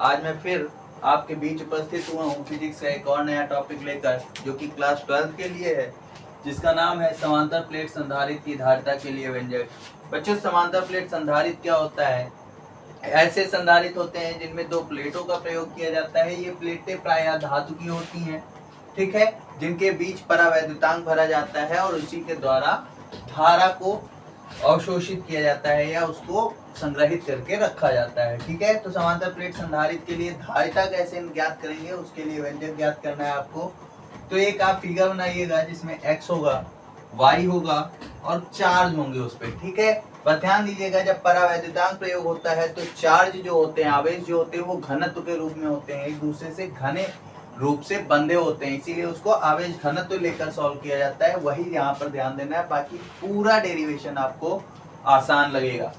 आज मैं फिर आपके बीच उपस्थित हुआ हूँ फिजिक्स का एक और नया टॉपिक लेकर, जो कि क्लास 12 के लिए है, जिसका नाम है समांतर प्लेट संधारित्र की धारिता के लिए व्यंजक। बच्चों, समांतर प्लेट संधारित्र क्या होता है? ऐसे संधारित्र होते हैं जिनमें दो प्लेटों का प्रयोग किया जाता है। ये प्लेटें प्रायः धातु की होती हैं, ठीक है, जिनके बीच परावैद्युतांक भरा जाता है और उसी के द्वारा धारा को अवशोषित किया जाता है या उसको संग्रहित करके रखा जाता है, ठीक है। तो समांतर प्लेट संधारित्र के लिए धारिता कैसे ज्ञात करेंगे, उसके लिए व्यंजक ज्ञात करना है आपको। तो एक आप फिगर बनाइएगा जिसमें x होगा, y होगा और चार्ज होंगे उस पर, ठीक है। पर ध्यान दीजिएगा, जब परावैद्युतांक प्रयोग होता है तो चार्ज जो होते हैं, आवेश जो होते हैं, वो घनत्व के रूप में होते हैं, एक दूसरे से घने रूप से बंधे होते हैं, इसीलिए उसको आवेश घनत्व लेकर सॉल्व किया जाता है। वही यहाँ पर ध्यान देना है, बाकी पूरा डेरिवेशन आपको आसान लगेगा।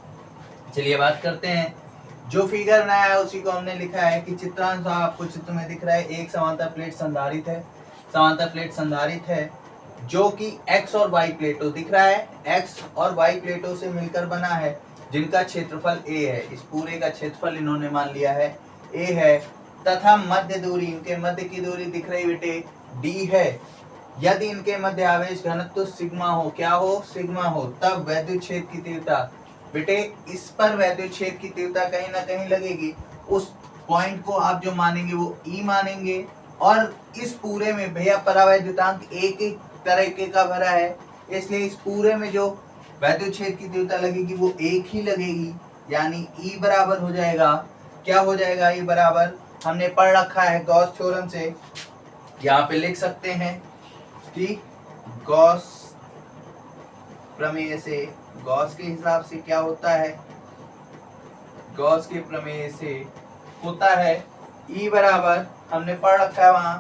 चलिए बात करते हैं। जो फिगर बनाया है उसी को हमने लिखा है कि चित्रांश आपको चित्र में दिख रहा है। एक समांतर प्लेट संधारित्र है, समांतर प्लेट संधारित्र है जो कि x और y प्लेटों दिख रहा है, x और y प्लेटों से मिलकर बना है, जिनका क्षेत्रफल a है। इस पूरे का क्षेत्रफल इन्होंने मान लिया है a है, तथा मध्य दूरी, इनके मध्य की दूरी दिख रही बेटे d है। यदि इनके मध्य आवेश घनत्व सिग्मा हो, क्या हो? सिग्मा हो, तब वैद्युत क्षेत्र की तीव्रता, बेटे इस पर वैद्युत क्षेत्र की तीव्रता कहीं ना कहीं लगेगी। उस पॉइंट को आप जो मानेंगे वो E मानेंगे। और इस पूरे में भैया परावैद्युतांक एक ही तरीके का भरा है, इसलिए इस पूरे में जो वैद्युत क्षेत्र की तीव्रता लगेगी वो एक ही लगेगी, यानी E बराबर हो जाएगा, क्या हो जाएगा? E बराबर, हमने पढ़ रखा है गॉस थ्योरम से, यहाँ पे लिख सकते हैं कि गॉस प्रमेय से, गॉस के हिसाब से क्या होता है, गॉस के प्रमेय से होता है E बराबर, हमने पढ़ रखा है वहां,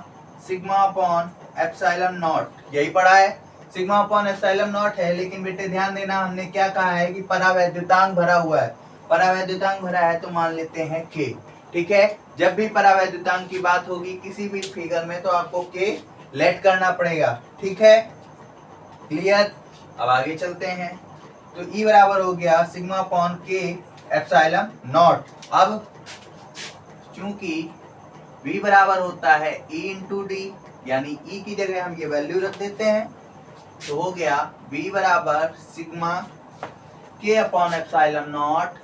सिग्मा अपॉन एप्सिलॉन नॉट, यही पढ़ा है, सिग्मा अपॉन एप्सिलॉन नॉट है। लेकिन बेटे ध्यान देना, हमने क्या कहा है कि परावैद्युतांक भरा हुआ है, परावैद्युतांक भरा है तो मान लेते हैं K, ठीक है। जब भी परावैद्युतांक की बात होगी किसी भी फिगर में तो आपको K लेट करना पड़ेगा, ठीक है, क्लियर। अब आगे चलते हैं। तो E बराबर हो गया sigma upon K epsilon not. अब चूंकि V बराबर होता है E इंटू डी, यानी E की जगह हम ये वैल्यू रख देते हैं, तो हो गया V बराबर sigma K upon epsilon not,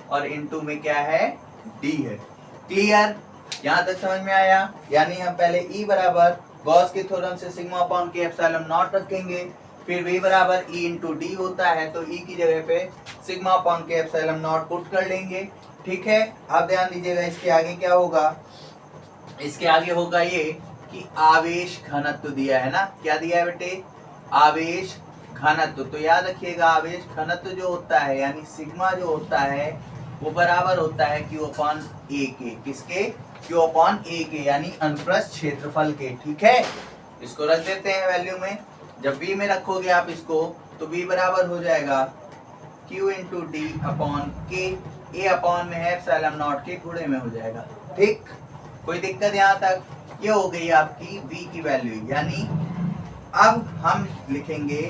और इंटू में क्या है? D है, क्लियर। यहां तक समझ में आया? यानी हम पहले E बराबर गॉस के थ्योरम से sigma upon K epsilon not रखेंगे, फिर V बराबर E इंटू डी होता है तो E की जगह पे sigma upon K epsilon not put कर लेंगे, ठीक है। अब ध्यान दीजिएगा, इसके आगे क्या होगा? इसके आगे होगा ये कि आवेश घनत्व दिया है ना, क्या दिया है बेटे? आवेश घनत्व। तो याद रखिएगा, आवेश घनत्व जो होता है यानी सिग्मा जो होता है वो बराबर होता है Q अपॉन A के, किसके? Q अपॉन A के, यानी अनुप्रस्थ क्षेत्रफल के, ठीक है। इसको रख देते हैं वैल्यू में। जब V में रखोगे आप इसको तो V बराबर हो जाएगा Q into D upon K, A upon में है एप्सिलॉन नॉट के गुणे में हो जाएगा, ठीक। कोई दिक्कत यहाँ तक? ये हो गई आपकी V की वैल्यू। यानी अब हम लिखेंगे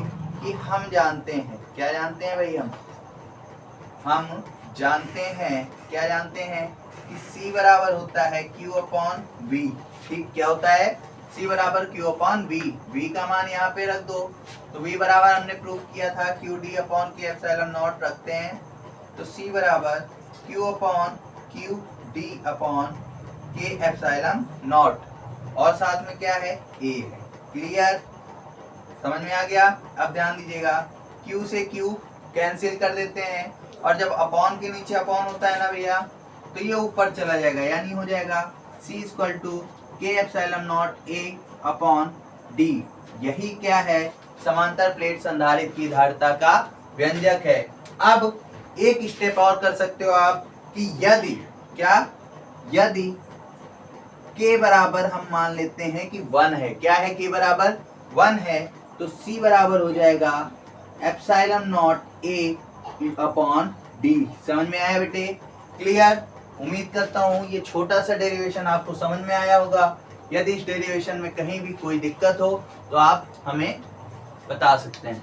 कि हम जानते हैं, क्या जानते हैं भाई? हम जानते हैं, क्या जानते हैं? कि C बराबर होता है Q अपॉन V, ठीक। क्या होता है? C बराबर Q अपॉन V, V का मान यहाँ पे रख दो, तो V बराबर हमने प्रूव किया था Q D upon K epsilon not रखते हैं, तो C बराबर Q upon Q D upon K epsilon not, और साथ में क्या है? A है, क्लियर, समझ में आ गया? अब ध्यान दीजिएगा, Q से Q कैंसिल कर देते हैं, और जब अपॉन के नीचे अपॉन होता है ना भैया, तो ये ऊपर चला जाएगा, यानी हो जाएगा C equal to K epsilon naught A upon D। यही क्या है? समांतर प्लेट संधारित्र की धारिता का व्यंजक है। अब एक स्टेप और कर सकते हो आप कि यदि, क्या? यदि K बराबर हम मान लेते हैं कि 1 है, क्या है? K बराबर 1 है, तो C बराबर हो जाएगा epsilon naught A upon D। समझ में आया बेटे? क्लियर। उम्मीद करता हूँ ये छोटा सा डेरिवेशन आपको समझ में आया होगा। यदि इस डेरिवेशन में कहीं भी कोई दिक्कत हो तो आप हमें बता सकते हैं।